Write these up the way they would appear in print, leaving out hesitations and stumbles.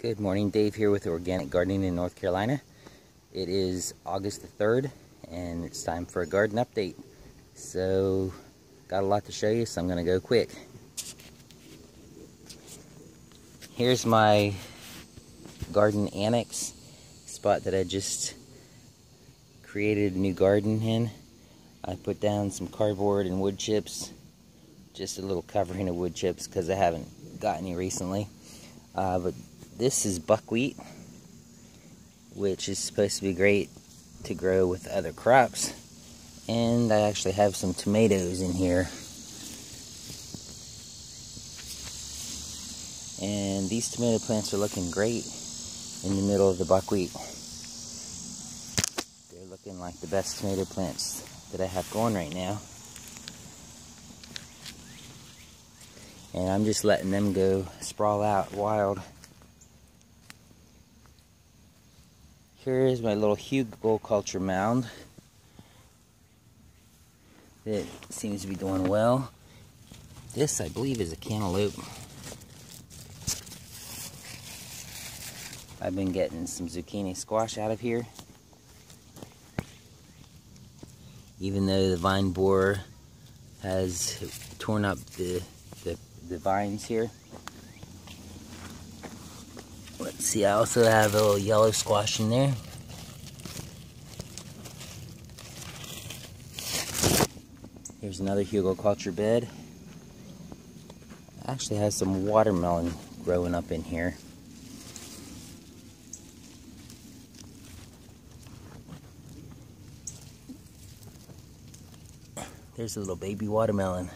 Good morning, Dave here with Organic Gardening in North Carolina. It is August the 3rd and it's time for a garden update. So, got a lot to show you, so I'm going to go quick. Here's my garden annex spot that I just created a new garden in. I put down some cardboard and wood chips, just a little covering of wood chips because I haven't got any recently. But this is buckwheat, which is supposed to be great to grow with other crops. And I actually have some tomatoes in here. And these tomato plants are looking great in the middle of the buckwheat. They're looking like the best tomato plants that I have going right now. And I'm just letting them go sprawl out wild. Here's my little hugelkultur mound that seems to be doing well. This, I believe, is a cantaloupe. I've been getting some zucchini squash out of here. Even though the vine borer has torn up the vines here. Let's see, I also have a little yellow squash in there. Here's another hugelkultur bed. It actually has some watermelon growing up in here. There's a little baby watermelon.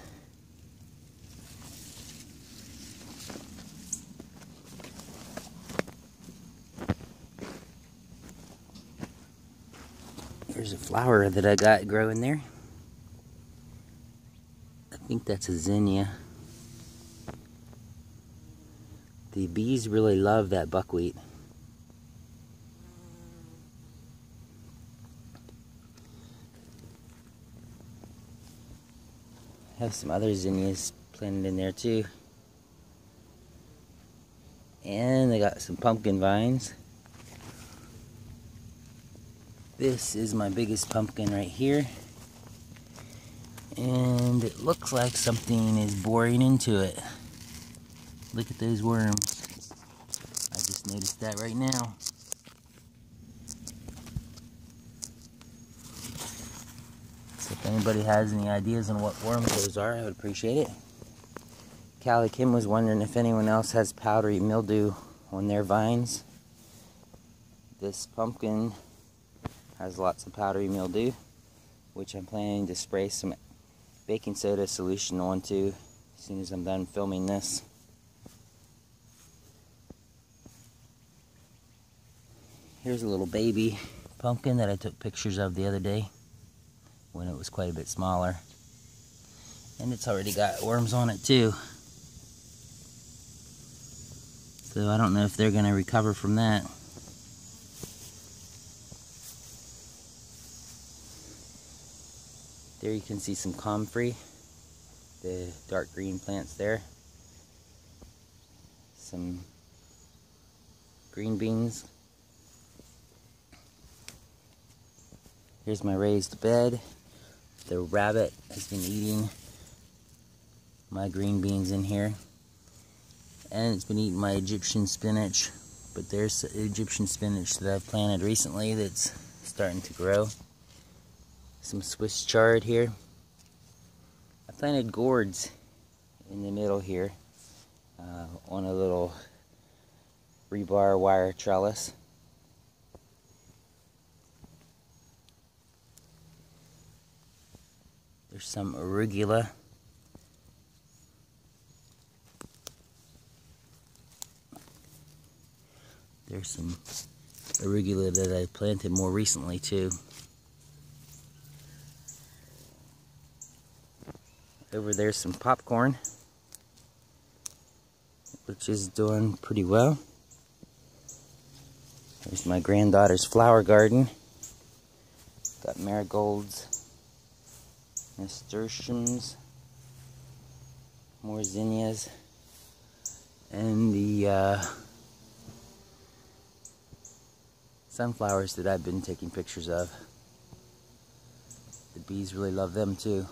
There's a flower that I got growing there. I think that's a zinnia. The bees really love that buckwheat. I have some other zinnias planted in there too. And I got some pumpkin vines. This is my biggest pumpkin right here. And it looks like something is boring into it. Look at those worms. I just noticed that right now. So if anybody has any ideas on what worms those are, I would appreciate it. Callie Kim was wondering if anyone else has powdery mildew on their vines. This pumpkin has lots of powdery mildew, which I'm planning to spray some baking soda solution onto as soon as I'm done filming this. Here's a little baby pumpkin that I took pictures of the other day when it was quite a bit smaller. And it's already got worms on it too. So I don't know if they're going to recover from that. There you can see some comfrey, the dark green plants there. Some green beans. Here's my raised bed. The rabbit has been eating my green beans in here. And it's been eating my Egyptian spinach. But there's Egyptian spinach that I've planted recently that's starting to grow. Some Swiss chard here. I planted gourds in the middle here on a little rebar wire trellis. There's some arugula. There's some arugula that I planted more recently too. Over there's some popcorn, which is doing pretty well. There's my granddaughter's flower garden. Got marigolds, nasturtiums, more zinnias, and the sunflowers that I've been taking pictures of. The bees really love them too.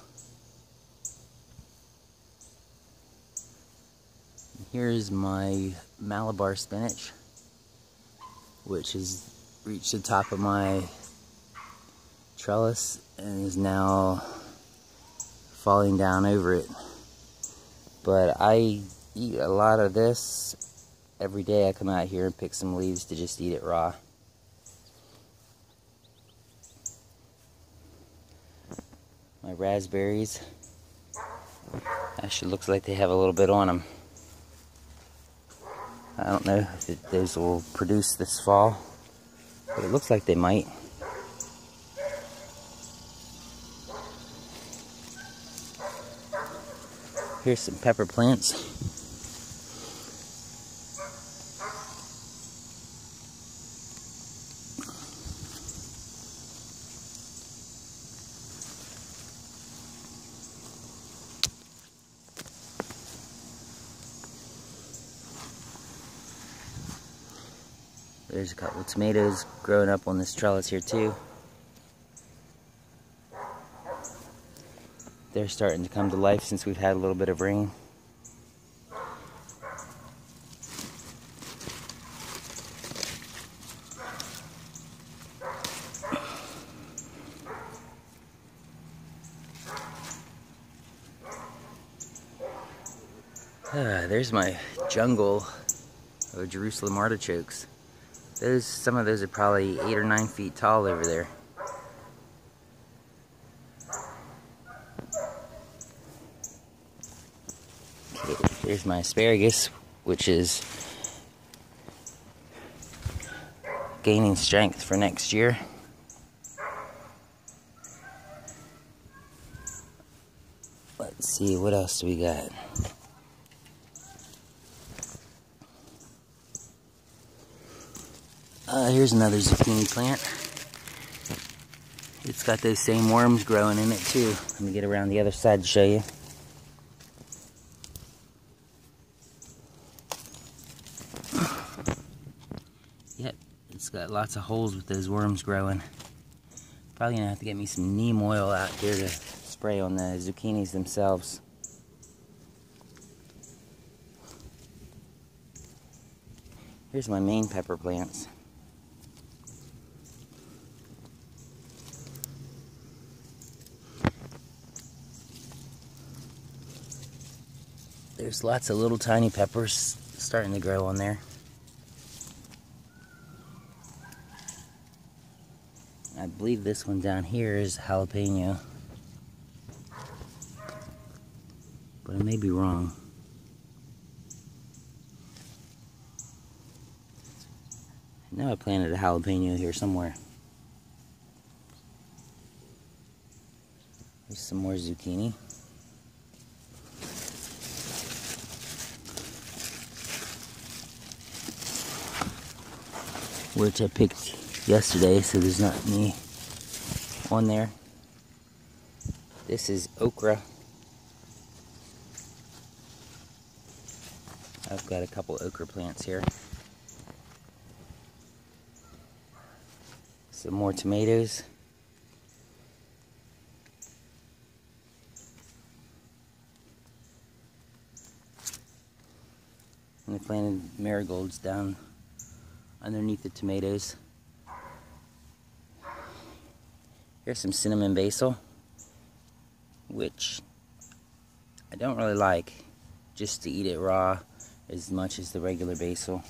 And here's my Malabar spinach, which has reached the top of my trellis and is now falling down over it. But I eat a lot of this every day. I come out here and pick some leaves to just eat it raw. My raspberries actually looks like they have a little bit on them. I don't know if those will produce this fall, but it looks like they might. Here's some pepper plants. There's a couple of tomatoes growing up on this trellis here too. They're starting to come to life since we've had a little bit of rain. There's my jungle of Jerusalem artichokes. Some of those are probably 8 or 9 feet tall over there. Okay, here's my asparagus, which is gaining strength for next year. Let's see, what else do we got? Here's another zucchini plant. It's got those same worms growing in it too. Let me get around the other side to show you. Yep, it's got lots of holes with those worms growing. Probably gonna have to get me some neem oil out here to spray on the zucchinis themselves. Here's my main pepper plants. There's lots of little tiny peppers starting to grow on there. I believe this one down here is jalapeno, but I may be wrong. I know I planted a jalapeno here somewhere. There's some more zucchini. Which I picked yesterday, so there's not any on there. This is okra. I've got a couple okra plants here. Some more tomatoes. And I planted marigolds down underneath the tomatoes. Here's some cinnamon basil, which I don't really like just to eat it raw as much as the regular basil,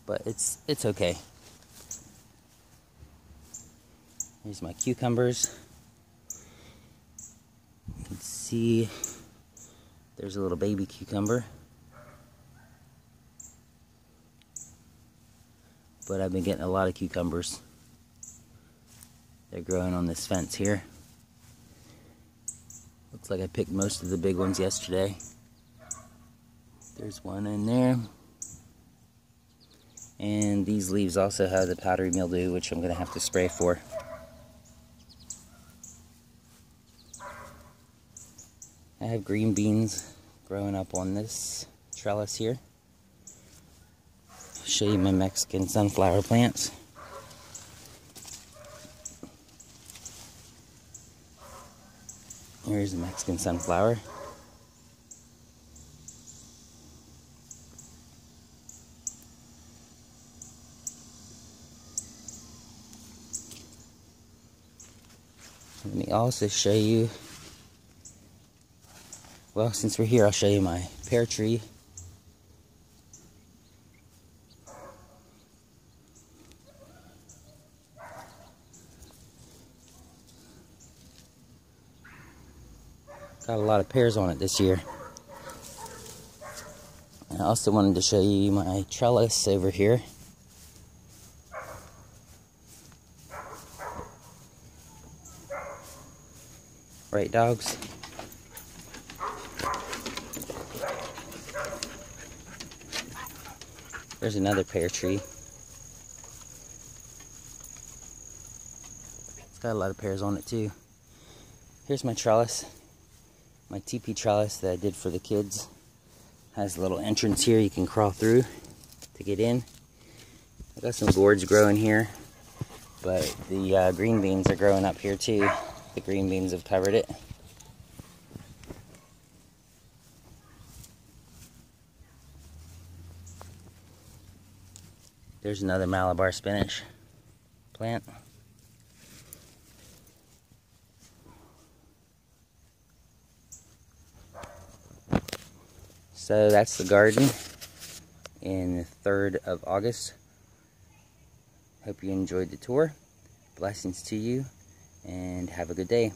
but it's okay. Here's my cucumbers. You can see there's a little baby cucumber. But I've been getting a lot of cucumbers. They're growing on this fence here. Looks like I picked most of the big ones yesterday. There's one in there. And these leaves also have the powdery mildew, which I'm going to have to spray for. I have green beans growing up on this trellis here. show you my Mexican sunflower plants. Here's the Mexican sunflower. Let me also show you, well, since we're here, I'll show you my pear tree. Got a lot of pears on it this year. I also wanted to show you my trellis over here. Right, dogs? There's another pear tree. It's got a lot of pears on it too. Here's my trellis. My teepee trellis that I did for the kids. Has a little entrance here you can crawl through to get in. I got some gourds growing here, but the green beans are growing up here too. The green beans have covered it. There's another Malabar spinach plant. So that's the garden in the 3rd of August. Hope you enjoyed the tour. Blessings to you and have a good day.